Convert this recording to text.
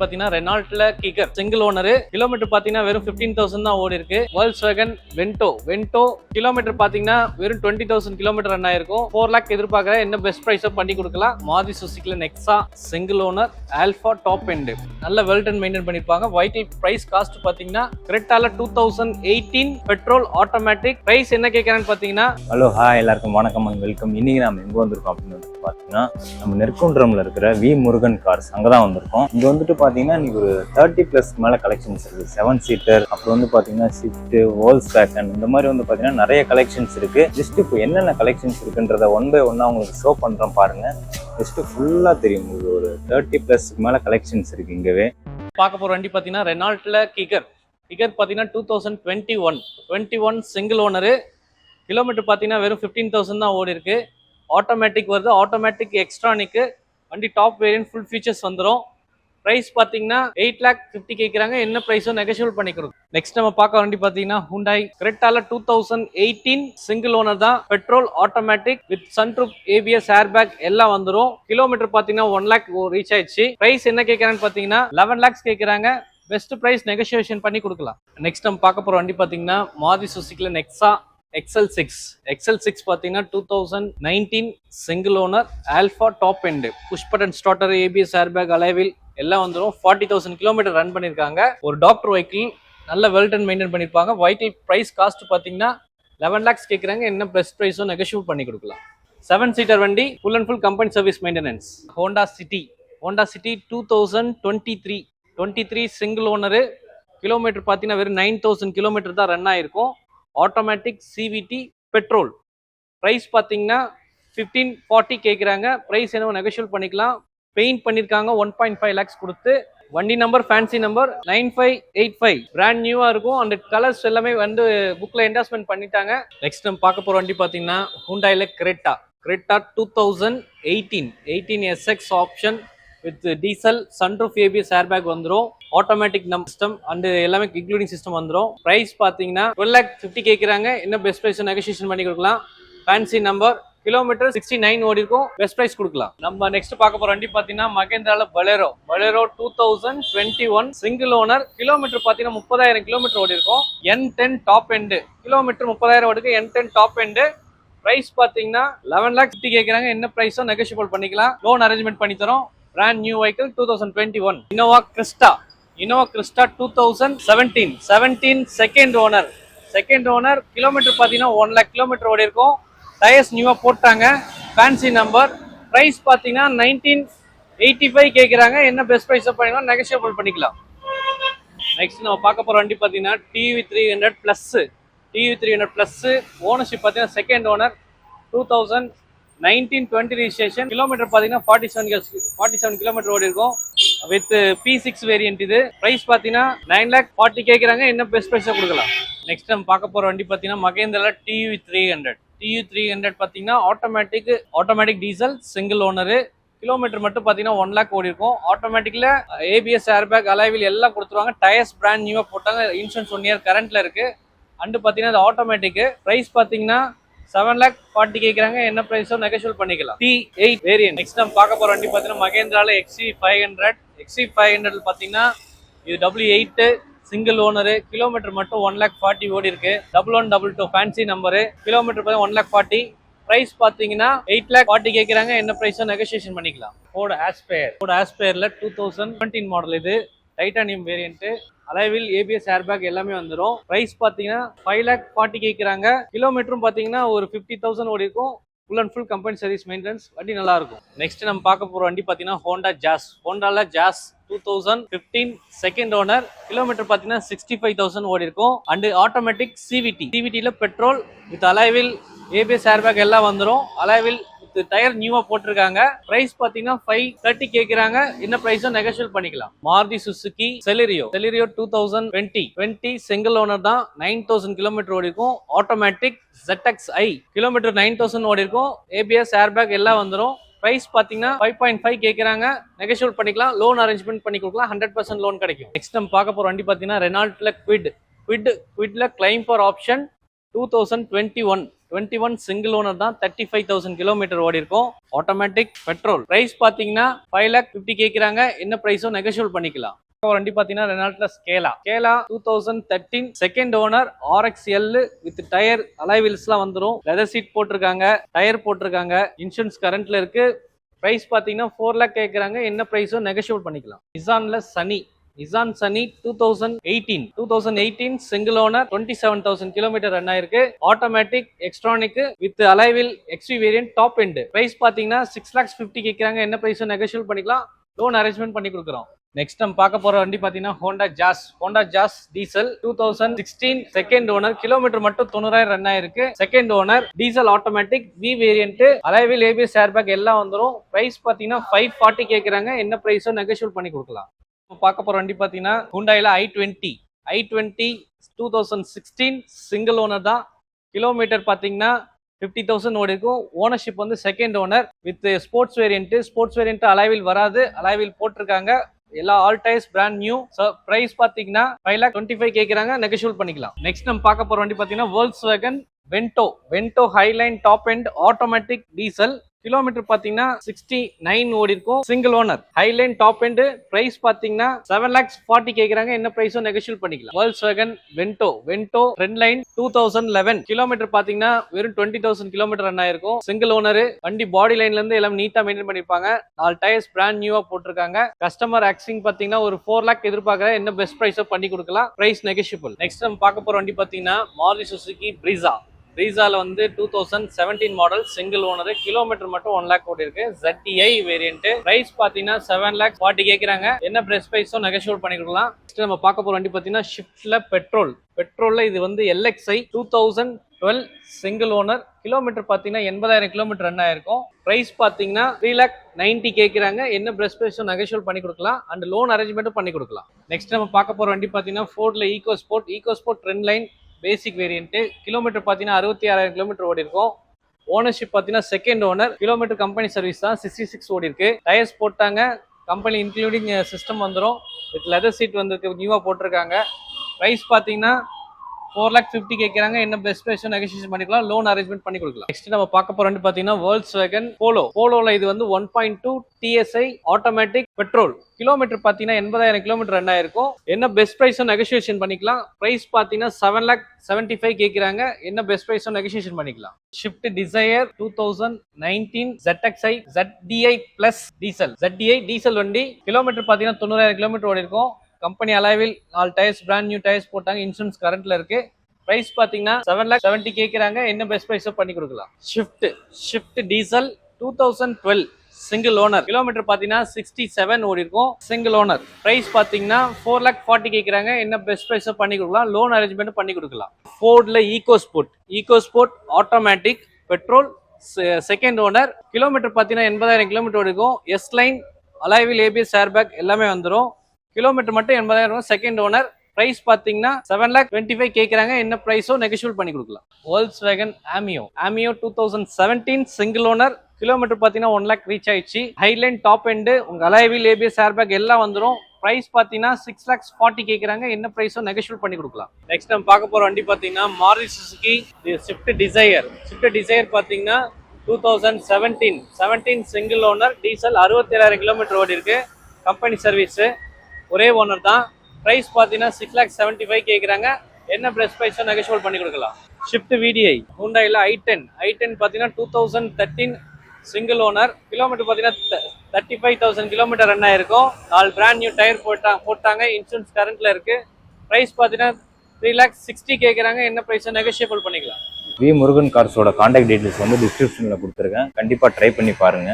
பாத்தீங்கன்னா ரெனால்ட்ல kicker single owner. Kilometre பாத்தீங்கன்னா வெறும் 15,000 தான் ஓடி இருக்கு. Volkswagen வென்டோ கிலோமீட்டர் பாத்தீங்கன்னா வெறும் 20,000 கிலோமீட்டர் ரன் ஆயிருக்கும். 4 லேக் எதிர்பார்க்கற என்ன பெஸ்ட் பிரைஸ் பண்ணி கொடுக்கலாம். மாருதி சுசுகில Nexa single owner alpha top end நல்ல வெல் டன் மெயின்டைன் பண்ணிருப்பாங்க. வெஹிக்கிள் பிரைஸ் காஸ்ட் பாத்தீங்கன்னா கிரெட்டால 2018 பெட்ரோல் ஆட்டோமேட்டிக். பிரைஸ் என்ன கேட்கறான்னு பாத்தீங்கன்னா ஹலோ ஹாய் எல்லாருக்கும் வணக்கம் அண்ட் வெல்கம். இன்னைக்கு நம்ம எங்க வந்திருக்கோம் அப்படின்னு பாத்தீங்கன்னா நம்ம நெற்குன்றம்ல இருக்கிற வி முருகன் கார்ஸ் அங்கதான் வந்திருக்கோம். இங்க வந்துட்டு பாத்தீங்கன்னா இன்னைக்கு ஒரு 30+ மேல கலெக்ஷன்ஸ் இருக்கு. 7 சீட்டர், அப்புறம் வந்து பாத்தீங்கன்னா ஸ்விஃப்ட், Volkswagen இந்த மாதிரி வந்து பாத்தீங்கன்னா நிறைய கலெக்ஷன்ஸ் இருக்கு. ஜஸ்ட் இப்போ என்னென்ன கலெக்ஷன்ஸ் இருக்குன்றத ஒன் பை ஒன்னா உங்களுக்கு ஷோ பண்றோம் பாருங்க. ஜஸ்ட் ஃபுல்லா தெரியும். உங்களுக்கு ஒரு 30+ மேல கலெக்ஷன்ஸ் இருக்கு. இங்கவே பார்க்க போற வண்டி பாத்தீங்கன்னா ரெனால்ட்ல கிக்கர் பாத்தீங்கன்னா 2021 சிங்கிள் ஓனர். கிலோமீட்டர் பாத்தீங்கன்னா வெறும் 15,000 தான் ஓடி இருக்கு. ஆட்டோமேட்டிக் வருது. ஆட்டோமேட்டிக் எக்ஸ்ட்ரானிக் வண்டி டாப் வேரியன்ட் ஃபுல் ஃபீச்சர்ஸ் வந்துடும். பிரைஸ் பாத்தீங்கன்னா 8,50,000 கேட்கறாங்க. என்ன பிரைஸோ நெகோஷியபிள் பண்ணி கொடுக்கும். நெக்ஸ்ட் நம்ம பார்க்க வண்டி பாத்தீங்கன்னா ஹுண்டாய் கிரெட்டால 2018 சிங்கிள் ஓனர் தான். Petrol automatic with sunroof, ABS, airbag எல்லாம் வந்துடும். கிலோமீட்டர் பாத்தீங்கன்னா 1 லேக் ரீச் ஆயிடுச்சு. பிரைஸ் என்ன கேட்கறான்னு பாத்தீங்கன்னா 11 lakhs கேட்கறாங்க. பெஸ்ட் பிரைஸ் நெகோசியேஷன் பண்ணி கொடுக்கலாம். நெக்ஸ்ட் நம்ம பார்க்க போற வண்டி பாத்தீங்கன்னா மாருதி சுசுகில நெக்ஸா XL6 பாத்தீங்கன்னா 2019 single owner alpha top end push button starter, ABS, airbag, alloy wheel எல்லாம் வந்துடும். 40,000 கிலோமீட்டர் ரன் பண்ணிருக்காங்க. ஒரு டாக்டர் வெஹிக்கிள் நல்ல வெல் டன் மெயின்டைன் பண்ணிருப்பாங்க. வெஹிக்கிள் பிரைஸ் காஸ்ட் பாத்தீங்கன்னா 11 lakhs கேட்கறாங்க. என்ன பெஸ்ட் பிரைஸோ நெகோஷியபிள் பண்ணி கொடுக்கலாம். 7 சீட்டர் வண்டி full and full company service maintenance. Honda city 2023 single owner. Kilometre பாத்தீங்கன்னா வெறும் 9,000 கிலோமீட்டர் தான் ரன் ஆயிருக்கும். Automatic CVT petrol. பிரைஸ் பாத்தீங்கன்னா 1540 கேட்குறாங்க. பிரைஸ் என்னவோ நெகோஷியபிள் பண்ணிக்கலாம். பெயிண்ட் பண்ணிருக்காங்க 1.5 lakhs கொடுத்து. வண்டி நம்பர் ஃபேன்சி நம்பர் 9585 பிராண்ட் நியூவா இருக்கும். அந்த கலர்ஸ் எல்லாமே வந்து புக்ல என்டாஸ்மெண்ட் பண்ணிட்டாங்க. நெக்ஸ்ட் நம்ம பார்க்க போற வண்டி பாத்தீங்கன்னா ஹுண்டாயில Creta 2018 SX option with diesel, sunroof, ABS, airbag வந்துடும். ஆட்டோமேட்டிக் நம்பர் சிஸ்டம் அண்ட் எல்லாமே இன்க்ளூடிங் சிஸ்டம் வந்துடும். பிரைஸ் பாத்தீங்கன்னா 12,50,000 கேட்கறாங்க. என்ன பெஸ்ட் பிரைஸ் நெகோசியேஷன் பண்ணி கொடுக்கலாம். Fancy number. கிலோமீட்டர் 69 ஓடி இருக்கும். பெஸ்ட் பிரைஸ் கொடுக்கலாம். நம்ம நெக்ஸ்ட் பார்க்க போற வண்டி பாத்தீங்கன்னா மகேந்திரால பலேரோ 2021 சிங்கிள் ஓனர். கிலோமீட்டர் பாத்தீங்கன்னா 30,000 கிலோமீட்டர் ஓடி இருக்கும். N10 top end. கிலோமீட்டர் 30,000 ஓடிக்கு. N10 top end. பிரைஸ் பாத்தீங்கன்னா 11,50,000 கேட்கறாங்க. என்ன பிரைஸோ நெகோஷியபிள் பண்ணிக்கலாம். லோன் அரேஞ்ச்மெண்ட் பண்ணி தரோம். Brand new vehicle 2021 Innova Crysta 2017 second owner. Kilometre பாத்தீங்கன்னா 1 lakh கிலோமீட்டர் ஓடி இருக்கும். டயர்ஸ் நியூவா போட்டாங்க. Fancy number. பிரைஸ் பாத்தீங்கன்னா 1985 கேட்கறாங்க. என்ன பெஸ்ட் பிரைஸ் பண்ணிக்கலாம் நெகோஷியபிள் பண்ணிக்கலாம். நெக்ஸ்ட் நம்ம பார்க்க போற வண்டி பாத்தீங்கன்னா TU300 பிளஸ். ஓனர்ஷிப் பாத்தீங்கன்னா செகண்ட் ஓனர். 2019-20 ரெஜிஸ்ட்ரேஷன். கிலோமீட்டர் பாத்தீங்கன்னா 47 கிலோமீட்டர் ஓடி இருக்கும். வித் P6 வேரியன்ட் இது. பிரைஸ் பாத்தீங்கன்னா 9,40,000 கேட்கறாங்க. என்ன பெஸ்ட் பிரைஸ் கொடுக்கலாம். நெக்ஸ்ட் நம்ம பார்க்க போற வண்டி பாத்தீங்கன்னா மகேந்திரால TU300 பாத்தீங்கன்னா automatic diesel single owner. Kilometre மட்டும் பாத்தீங்கன்னா 1 lakh ஓடி இருக்கும். ஆட்டோமேட்டிக்ல ABS, ஏர்பேக், அலைவில் எல்லாம் கொடுத்துருவாங்க. டயர்ஸ் பிராண்ட் நியூவா போட்டாங்க. இன்சூரன்ஸ் 1 year கரண்ட்ல இருக்கு. அண்டு பாத்தீங்கன்னா இது ஆட்டோமேட்டிக். பிரைஸ் பாத்தீங்கன்னா 7,40,000 கேட்கறாங்க. என்ன பிரைஸோ நெகோஷியபிள் பண்ணிக்கலாம். T8 variant. நெக்ஸ்ட் நம்ம பார்க்க போற வண்டி பாத்தீங்கன்னா மகேந்திரால XC500 பாத்தீங்கன்னா இது W8 சிங்கிள் ஓனர். கிலோமீட்டர் மட்டும் 1,40,000 ஓடி இருக்கு. 1122 ஃபேன்சி நம்பரு. கிலோமீட்டர் பாத்தீங்கன்னா 1,40,000. பிரைஸ் பாத்தீங்கன்னா 8,40,000 கேட்கறாங்க. என்ன பிரைஸோ நெகோசியேஷன் பண்ணிக்கலாம். Ford Aspire 2017 மாடல் இது. Titanium variant. Alloy wheel, ABS, airbag எல்லாமே வந்துடும். பிரைஸ் பாத்தீங்கன்னா 5,40,000 கேட்கறாங்க. கிலோமீட்டரும் பாத்தீங்கன்னா ஒரு 50,000 ஓடி இருக்கும். Full and full company service maintenance. வண்டி நல்லா இருக்கும். நெக்ஸ்ட் நம்ம பார்க்க போற வண்டி பாத்தீங்கன்னா ஹோண்டால ஜாஸ் 2015 செகண்ட் ஓனர். கிலோமீட்டர் பாத்தீங்கன்னா 65,000 ஓடி இருக்கும். And automatic CVT petrol with alloy wheel, ABS, airbag எல்லாம் வந்துடும். அலைவில் டயர் நியூவா போட்டிருக்காங்க. பிரைஸ் பாத்தீங்கன்னா 530 கேட்கறாங்க. என்ன பிரைஸோ நெகோஷியபிள் பண்ணிக்கலாம். Maruti Suzuki Celerio 2020 single owner தான். 9,000 கிலோமீட்டர் ஓடி இருக்கும். ஆட்டோமேட்டிக் ZXi கிலோமீட்டர் 9,000 ஓடி இருக்கும். ABS, ஏர்பேக் எல்லாம் வந்துடும். பிரைஸ் பாத்தீங்கன்னா 5.5 கேட்கறாங்க. நெகோஷியபிள் பண்ணிக்கலாம். லோன் அரேஞ்ச்மெண்ட் பண்ணி கொடுக்கலாம். 100% லோன் கிடைக்கும். நெக்ஸ்ட் நம்ம பார்க்க போற வண்டி பாத்தீங்கன்னா ரெனால்ட்ல குவிட்ல climber option 2021 21 single owner தான், 35,000 கிலோமீட்டர் ஓடி இருக்கும். Automatic petrol. பிரைஸ் பாத்தீங்கன்னா 5,50,000 கேக்குறாங்க. என்ன பிரைஸோ நெகோஷியபிள் பண்ணிக்கலாம். வண்டி பாத்தீங்கன்னா ரெனால்ட்ல Scala 2013 second owner RXL with tyre alloy வீல்ஸ்லாம் வந்துரும். லெதர் சீட் போட்டிருக்காங்க, டயர் போட்டிருக்காங்க, இன்சூரன்ஸ் கரண்ட்ல இருக்கு. பிரைஸ் பாத்தீங்கன்னா 4 lakh கேக்குறாங்க. என்ன பிரைஸோ நெகோஷியபிள் பண்ணிக்கலாம். Nissan Sunny 2018 single owner, 27,000 kilometre run ஆயிருக்கு. Automatic Xtronic with alloy wheel XV variant top end. Price பாத்தீங்கன்னா 6,50,000 கேக்குறாங்க. என்ன பிரைஸோ நெகோஷியபிள் பண்ணிக்கலாம். லோன் அரேஞ்ச்மெண்ட் பண்ணி கொடுக்குறோம். நெக்ஸ்ட் நம்ம பார்க்க போற வண்டி பாத்தீங்கன்னா ஹோண்டா ஜாஸ் டீசல் 2016 செகண்ட் ஓனர், கிலோமீட்டர் மட்டும் 90,000 ரன் ஆயிருக்கு. Second owner, diesel automatic V variant, alloy wheel ABS airbag எல்லாம் வந்துரும். பிரைஸ் பாத்தீங்கன்னா 540 கேக்குறாங்க. என்ன பிரைஸோ நெகோஷியபிள் பண்ணி கொடுக்கலாம். பார்க்க போற வண்டி பாத்தீங்கன்னா ஹுண்டாயில i20 2016 சிங்கிள் ஓனர் தான். கிலோமீட்டர் பாத்தீங்கன்னா 50,000 ஓடி இருக்கும். ஓனர்ஷிப் வந்து second owner with sports variant alloy wheel வராது, அலைவில் போட்டிருக்காங்க. எல்லா all tyres brand new. Price பாத்தீங்கன்னா 5,25,000 கேக்குறாங்க. நெகோஷியபிள் பண்ணிக்கலாம். நெக்ஸ்ட் நம்ம பார்க்க போற வண்டி பாத்தீங்கன்னா Volkswagen Vento Highline top end automatic diesel. Kilometre பாத்தீங்கன்னா 69 ஓடி இருக்கும். Single owner, Highline top end. Price பாத்தீங்கன்னா 7,40,000 கேக்குறாங்க. என்ன பிரைஸோ நெகோஷியபிள் பண்ணிக்கலாம். Volkswagen வென்டோ ட்ரெண்ட் லைன் 2011 கிலோமீட்டர் பாத்தீங்கன்னா வெறும் 20,000 கிலோமீட்டர் ரன் ஆயிருக்கும். Single owner. வண்டி பாடி லைன்ல இருந்து எல்லாம் நீட்டா மெயின்டைன் பண்ணிருப்பாங்க. 4 டயர்ஸ் பிராண்ட் நியூவா போட்டிருக்காங்க. கஸ்டமர் ஆக்சிங் பாத்தீங்கன்னா ஒரு 4 lakh எதிர்பார்க்கற. என்ன பெஸ்ட் பிரைஸோ பண்ணி கொடுக்கலாம். Price negotiable. நெக்ஸ்ட் நம்ம பார்க்க போற வண்டி பாத்தீங்கன்னா மாருதி சுசுகி பிரீசால வந்து 2017 மாடல், சிங்கிள் ஓனர், கிலோமீட்டர் மட்டும் 1 lakh ஓடி இருக்கு. ZDI variant. பிரைஸ் பாத்தீங்கன்னா 7,40,000 கேக்குறாங்க. என்ன பெஸ்ட் பிரைஸோ நெகோஷியபிள் பண்ணி கொடுக்கலாம். நெக்ஸ்ட் நம்ம பார்க்க போற வண்டி பாத்தீங்கன்னா ஷிஃப்ட்ல பெட்ரோல்ல இது வந்து LXi 2012 சிங்கிள் ஓனர், கிலோமீட்டர் பாத்தீங்கன்னா 80,000 கிலோமீட்டர் ரன் ஆயிருக்கும். பிரைஸ் பாத்தீங்கன்னா 3,90,000 கேக்குறாங்க. என்ன பெஸ்ட் பிரைஸோ நெகோஷியபிள் பண்ணி கொடுக்கலாம். அண்ட் லோன் அரேஞ்ச்மெண்ட் பண்ணி கொடுக்கலாம். நெக்ஸ்ட் நம்ம பார்க்க போற வண்டி பாத்தீங்கன்னா ஃபோர்ட்ல EcoSport trend line basic variant. Kilometre பாத்தீங்கன்னா 66,000 கிலோமீட்டர் ஓடி இருக்கும். ஓனர்ஷிப் பாத்தீங்கன்னா second owner, kilometre company service தான், 66 ஓடி இருக்கு. டயர்ஸ் போட்டாங்க, கம்பெனி இன்க்ளூடிங் சிஸ்டம் வந்துடும். வித் லெதர் சீட் வந்து நியூவா போட்டிருக்காங்க. பிரைஸ் பாத்தீங்கன்னா 4,50,000 கேட்கறாங்க. என்ன பெஸ்ட் பிரைஸ் நெகோஷியேஷன் பண்ணிக்கலாம். லோன் அரேஞ்ச்மெண்ட் பண்ணி கொடுக்கலாம். நெக்ஸ்ட் நம்ம பார்க்க போற வண்டி பாத்தீங்கன்னா Volkswagen போலோல இது வந்து 1.2 TSI ஆட்டோமேட்டிக் பெட்ரோல். கிலோமீட்டர் பாத்தீங்கன்னா 80,000 கிலோமீட்டர் ரன் ஆயிருக்கும். என்ன பெஸ்ட் பிரைஸ் நெகோஷியேஷன் பண்ணிக்கலாம். பிரைஸ் பாத்தீங்கன்னா 7,75,000 கேட்கறாங்க. என்ன பெஸ்ட் பிரைஸ் நெகோஷியேஷன் பண்ணிக்கலாம். Swift Dzire 2019 ZDI plus diesel வண்டி. கிலோமீட்டர் பாத்தீங்கன்னா 90,000 கிலோமீட்டர் ஓடி இருக்கும். Company alloy wheel 4 tyres brand new tyres போட்டாங்க. இன்சூரன்ஸ் கரண்ட்ல இருக்கு. பிரைஸ் பாத்தீங்கன்னா 7,70,000 கேக்குறாங்க. என்ன பெஸ்ட் பிரைஸ் பண்ணி கொடுக்கலாம். Shift diesel 2012 single owner, kilometre பாத்தீங்கன்னா 67 ஓடி இருக்கும். Single owner. பிரைஸ் பாத்தீங்கன்னா 4,40,000 கேக்குறாங்க. என்ன பெஸ்ட் பிரைஸ் பண்ணி கொடுக்கலாம். லோன் அரேஞ்ச்மெண்ட் பண்ணி கொடுக்கலாம். ஃபோர்ட்ல EcoSport automatic petrol, second owner, kilometre பாத்தீங்கன்னா 80,000 கிலோமீட்டர் ஓடி இருக்கும். S line alloy wheel ABS airbag எல்லாமே வந்துடும். கிலோமீட்டர் மட்டும் 80,000. Second owner. பிரைஸ் பாத்தீங்கன்னா 7,25,000 கேக்குறாங்க. என்ன பிரைஸோ நெகோஷியபிள் பண்ணி கொடுக்கலாம். Volkswagen Amio 2017 single owner, kilometre பாத்தீங்கன்னா 1 lakh ரீச் ஆயிடுச்சு. ஹைலைன் டாப் எண்ட், உங்க அலைவில் ABS ஏர்பேக் எல்லாம் வந்துடும். பிரைஸ் பாத்தீங்கன்னா 6,40,000 கேக்குறாங்க. என்ன பிரைஸோ நெகோஷியபிள் பண்ணி கொடுக்கலாம். நெக்ஸ்ட் நம்ம பார்க்க போற வண்டி பாத்தீங்கன்னா மாருதி சுசுகி ஸ்விஃப்ட் டிசையர் பாத்தீங்கன்னா 2017 சிங்கிள் ஓனர், டீசல், 67,000 கிலோமீட்டர் ஓடி இருக்கு. கம்பெனி சர்வீஸ், ஒரே ஓனர் தான். பிரைஸ் பாத்தீங்கன்னா 6,75,000 கேக்குறாங்க. என்ன பெஸ்ட் பிரைஸ் நெகோஷியபிள் பண்ணி கொடுக்கலாம். ஷிஃப்ட் VDI ஹுண்டாயில i10 பாத்தீங்கன்னா 2013 சிங்கிள் ஓனர், கிலோமீட்டர் பாத்தீங்கன்னா 35,000 கிலோமீட்டர் ரன் ஆயிருக்கும். 4 பிராண்ட் நியூ டயர் போட்டாங்க. இன்சூரன்ஸ் கரண்ட்ல இருக்கு. பிரைஸ் பாத்தீங்கன்னா 3,60,000 கேக்குறாங்க. என்ன பிரைஸ் நெகோஷியபிள் பண்ணிக்கலாம். வி முருகன் கார்ஸோட கான்டாக்ட் டீடைல்ஸ் வந்து டிஸ்கிரிப்ஷன்ல கொடுத்துருக்கேன். கண்டிப்பா ட்ரை பண்ணி பாருங்க.